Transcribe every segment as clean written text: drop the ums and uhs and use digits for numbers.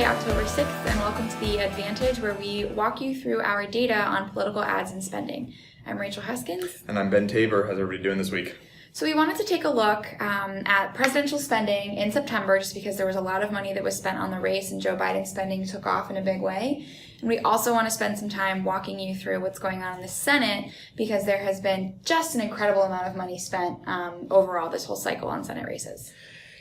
Friday, October 6th, and welcome to The Advantage, where we walk you through our data on political ads and spending. I'm Rachel Huskins. And I'm Ben Tabor. How's everybody doing this week? So we wanted to take a look at presidential spending in September, just because there was a lot of money that was spent on the race and Joe Biden's spending took off in a big way. And we also want to spend some time walking you through what's going on in the Senate, because there has been just an incredible amount of money spent overall this whole cycle on Senate races.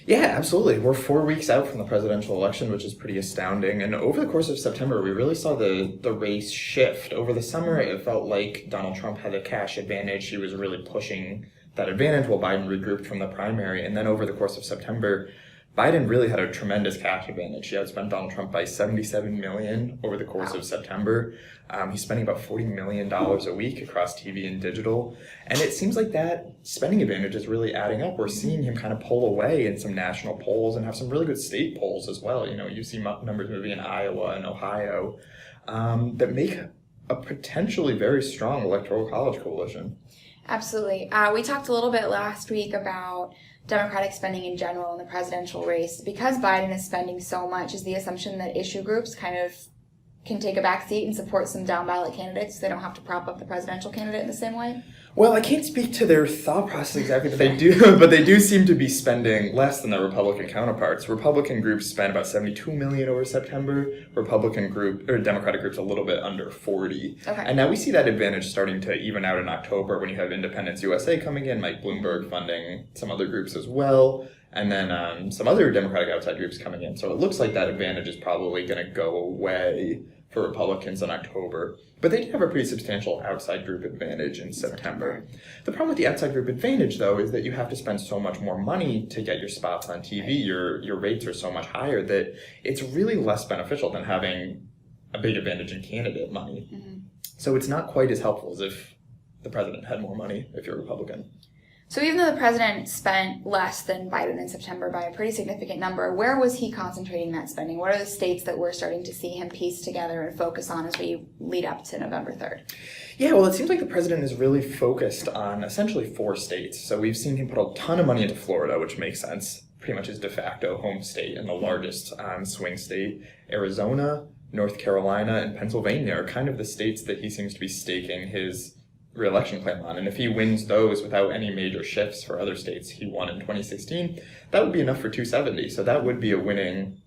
Yeah, absolutely. We're 4 weeks out from the presidential election, which is pretty astounding. And over the course of September, we really saw the race shift. Over the summer, it felt like Donald Trump had a cash advantage. He was really pushing that advantage while Biden regrouped from the primary. And then over the course of September, Biden really had a tremendous cash advantage. He outspent Donald Trump by $77 million over the course of September. He's spending about $40 million a week across TV and digital. And it seems like that spending advantage is really adding up. We're seeing him kind of pull away in some national polls and have some really good state polls as well. You know, you see numbers moving in Iowa and Ohio that make a potentially very strong electoral college coalition. Absolutely. We talked a little bit last week about Democratic spending in general in the presidential race. Because Biden is spending so much, is the assumption that issue groups kind of can take a back seat and support some down ballot candidates so they don't have to prop up the presidential candidate in the same way? Well, I can't speak to their thought process exactly, but they do seem to be spending less than their Republican counterparts. Republican groups spent about $72 million over September. Democratic groups a little bit under 40. Okay. And now we see that advantage starting to even out in October when you have Independence USA coming in, Mike Bloomberg funding some other groups as well, and then some other Democratic outside groups coming in. So it looks like that advantage is probably going to go away for Republicans in October. But they do have a pretty substantial outside group advantage in September. The problem with the outside group advantage, though, is that you have to spend so much more money to get your spots on TV. Right. Your rates are so much higher that it's really less beneficial than having a big advantage in candidate money. Mm-hmm. So it's not quite as helpful as if the president had more money if you're a Republican. So even though the president spent less than Biden in September by a pretty significant number, where was he concentrating that spending? What are the states that we're starting to see him piece together and focus on as we lead up to November 3rd? Yeah, well, it seems like the president is really focused on essentially 4 states. So we've seen him put a ton of money into Florida, which makes sense. Pretty much his de facto home state and the largest swing state. Arizona, North Carolina, and Pennsylvania are kind of the states that he seems to be staking his re-election plan on. And if he wins those without any major shifts for other states he won in 2016, that would be enough for 270. So that would be a winning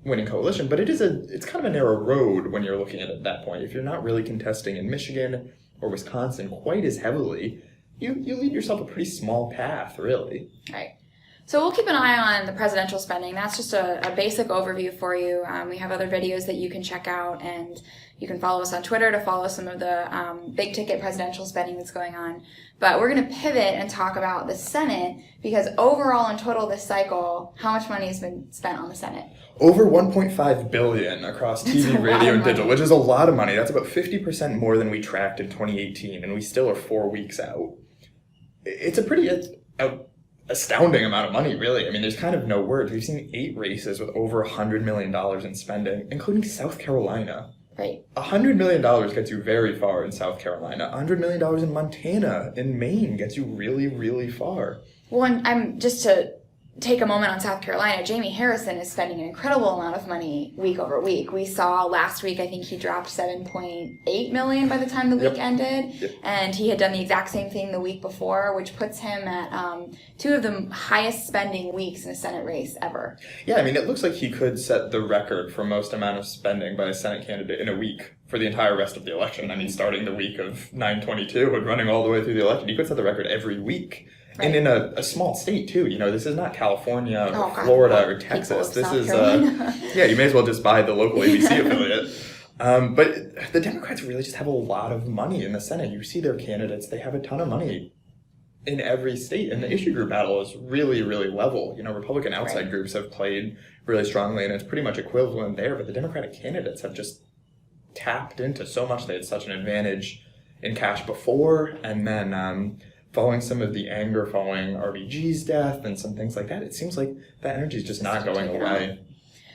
coalition. But it's kind of a narrow road when you're looking at it at that point. If you're not really contesting in Michigan or Wisconsin quite as heavily, you leave yourself a pretty small path, really. Right. So we'll keep an eye on the presidential spending. That's just a basic overview for you. We have other videos that you can check out, and you can follow us on Twitter to follow some of the big-ticket presidential spending that's going on. But we're going to pivot and talk about the Senate, because overall in total this cycle, how much money has been spent on the Senate? Over $1.5 billion across TV, radio, and digital, which is a lot of money. That's about 50% more than we tracked in 2018, and we still are 4 weeks out. It's a pretty astounding amount of money, really. I mean, there's kind of no words. We've seen 8 races with over $100 million in spending, including South Carolina. Right. $100 million gets you very far in South Carolina. $100 million in Montana, in Maine, gets you really, really far. Well, and I'm just to take a moment on South Carolina, Jamie Harrison is spending an incredible amount of money week over week. We saw last week, I think he dropped $7.8 million by the time the week ended. Yep. And he had done the exact same thing the week before, which puts him at 2 of the highest spending weeks in a Senate race ever. Yeah, I mean, it looks like he could set the record for most amount of spending by a Senate candidate in a week for the entire rest of the election. I mean, starting the week of 9/22 and running all the way through the election, he could set the record every week. Right. And in a small state, too. You know, this is not California or Florida or Texas. This is, yeah, you may as well just buy the local ABC affiliate. But the Democrats really just have a lot of money in the Senate. You see their candidates, they have a ton of money in every state. And the issue group battle is really, really level. You know, Republican outside groups have played really strongly, and it's pretty much equivalent there. But the Democratic candidates have just tapped into so much. They had such an advantage in cash before, and then following some of the anger following RBG's death and some things like that, it seems like that energy is just not going away.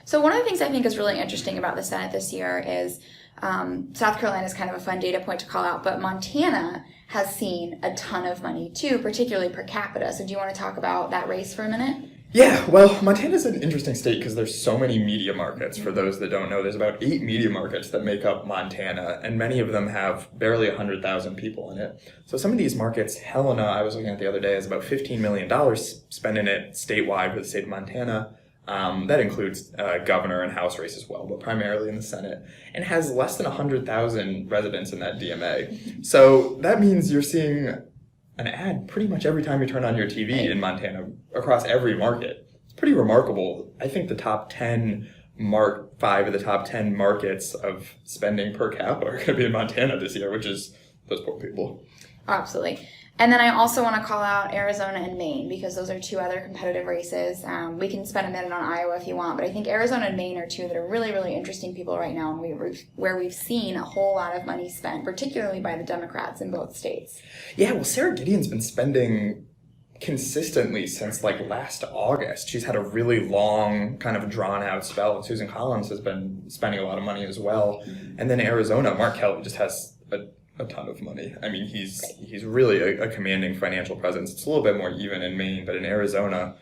So one of the things I think is really interesting about the Senate this year is South Carolina is kind of a fun data point to call out, but Montana has seen a ton of money too, particularly per capita. So do you want to talk about that race for a minute? Yeah, well, Montana's an interesting state because there's so many media markets. For those that don't know, there's about 8 media markets that make up Montana, and many of them have barely 100,000 people in it. So some of these markets, Helena, I was looking at the other day, has about $15 million spent in it statewide for the state of Montana. That includes governor and House race as well, but primarily in the Senate, and has less than 100,000 residents in that DMA. So that means you're seeing an ad pretty much every time you turn on your TV in Montana across every market. It's pretty remarkable. I think the top 10 5 of the top 10 markets of spending per capita are going to be in Montana this year, which is those poor people. Absolutely. And then I also want to call out Arizona and Maine because those are 2 other competitive races. We can spend a minute on Iowa if you want, but I think Arizona and Maine are 2 that are really, really interesting people right now, and where we've seen a whole lot of money spent, particularly by the Democrats in both states. Yeah, well, Sarah Gideon's been spending consistently since like last August. She's had a really long, kind of drawn out spell, and Susan Collins has been spending a lot of money as well. And then Arizona, Mark Kelly just has a ton of money. I mean, he's really a commanding financial presence. It's a little bit more even in Maine, but in Arizona,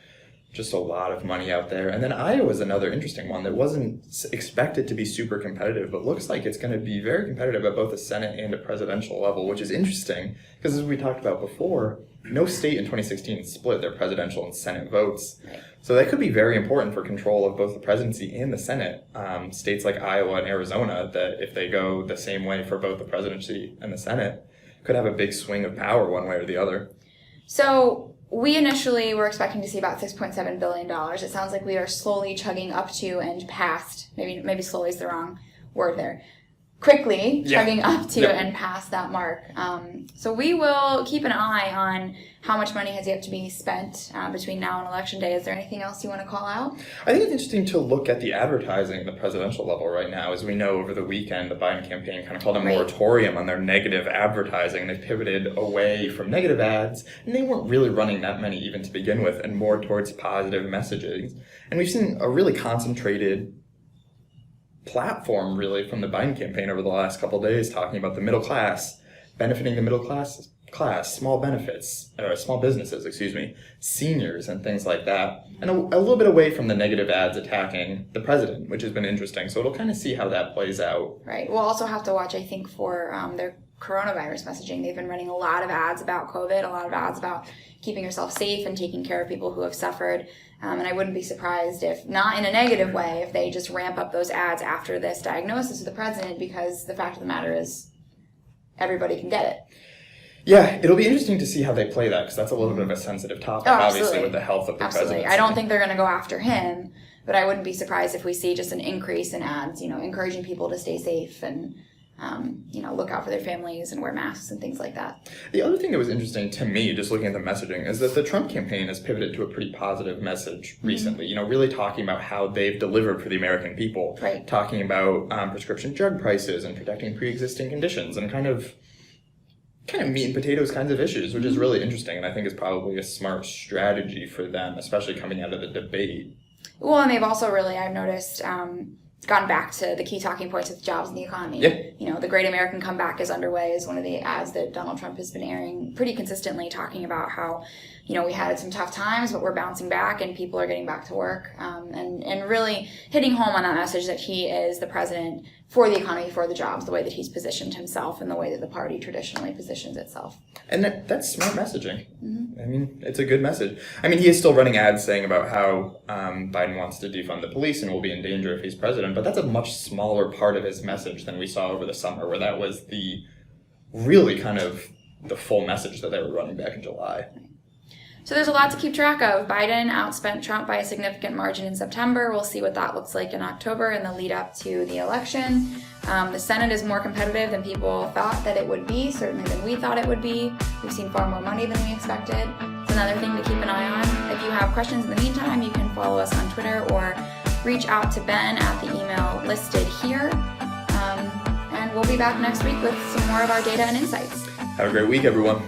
just a lot of money out there. And then Iowa's another interesting one that wasn't expected to be super competitive, but looks like it's going to be very competitive at both the Senate and the presidential level, which is interesting because, as we talked about before, no state in 2016 split their presidential and Senate votes. Right. So that could be very important for control of both the presidency and the Senate. States like Iowa and Arizona, that if they go the same way for both the presidency and the Senate, could have a big swing of power one way or the other. So we initially were expecting to see about $6.7 billion. It sounds like we are slowly chugging up to and past, maybe slowly is the wrong word there, quickly chugging up to and past that mark. So we will keep an eye on how much money has yet to be spent between now and Election Day. Is there anything else you want to call out? I think it's interesting to look at the advertising at the presidential level right now. As we know, over the weekend, the Biden campaign kind of called a moratorium on their negative advertising. They pivoted away from negative ads, and they weren't really running that many even to begin with, and more towards positive messaging. And we've seen a really concentrated platform really from the Biden campaign over the last couple of days, talking about the middle class, benefiting the middle class, small businesses, seniors and things like that, and a little bit away from the negative ads attacking the president, which has been interesting. So it'll kind of see how that plays out. Right. We'll also have to watch, I think, for their coronavirus messaging. They've been running a lot of ads about COVID, a lot of ads about keeping yourself safe and taking care of people who have suffered. And I wouldn't be surprised if, not in a negative way, if they just ramp up those ads after this diagnosis of the president, because the fact of the matter is everybody can get it. Yeah, it'll be interesting to see how they play that, because that's a little bit of a sensitive topic, obviously, with the health of the president. I don't think they're going to go after him, but I wouldn't be surprised if we see just an increase in ads, encouraging people to stay safe and look out for their families and wear masks and things like that. The other thing that was interesting to me, just looking at the messaging, is that the Trump campaign has pivoted to a pretty positive message recently, really talking about how they've delivered for the American people, talking about prescription drug prices and protecting pre-existing conditions and kind of meat and potatoes kinds of issues, which is really interesting, and I think is probably a smart strategy for them, especially coming out of the debate. Well, and they've also really, I've noticed, gone back to the key talking points with jobs and the economy. Yeah. The Great American Comeback is underway is one of the ads that Donald Trump has been airing pretty consistently, talking about how, we had some tough times, but we're bouncing back and people are getting back to work, and really hitting home on that message that he is the president for the economy, for the jobs, the way that he's positioned himself and the way that the party traditionally positions itself. And that's smart messaging. Mm-hmm. I mean, it's a good message. I mean, he is still running ads saying about how Biden wants to defund the police and will be in danger if he's president, but that's a much smaller part of his message than we saw over the summer, where that was the really kind of the full message that they were running back in July. So there's a lot to keep track of. Biden outspent Trump by a significant margin in September. We'll see what that looks like in October in the lead up to the election. The Senate is more competitive than people thought that it would be, certainly than we thought it would be. We've seen far more money than we expected. It's another thing to keep an eye on. If you have questions in the meantime, you can follow us on Twitter or reach out to Ben at the email listed here. And we'll be back next week with some more of our data and insights. Have a great week, everyone.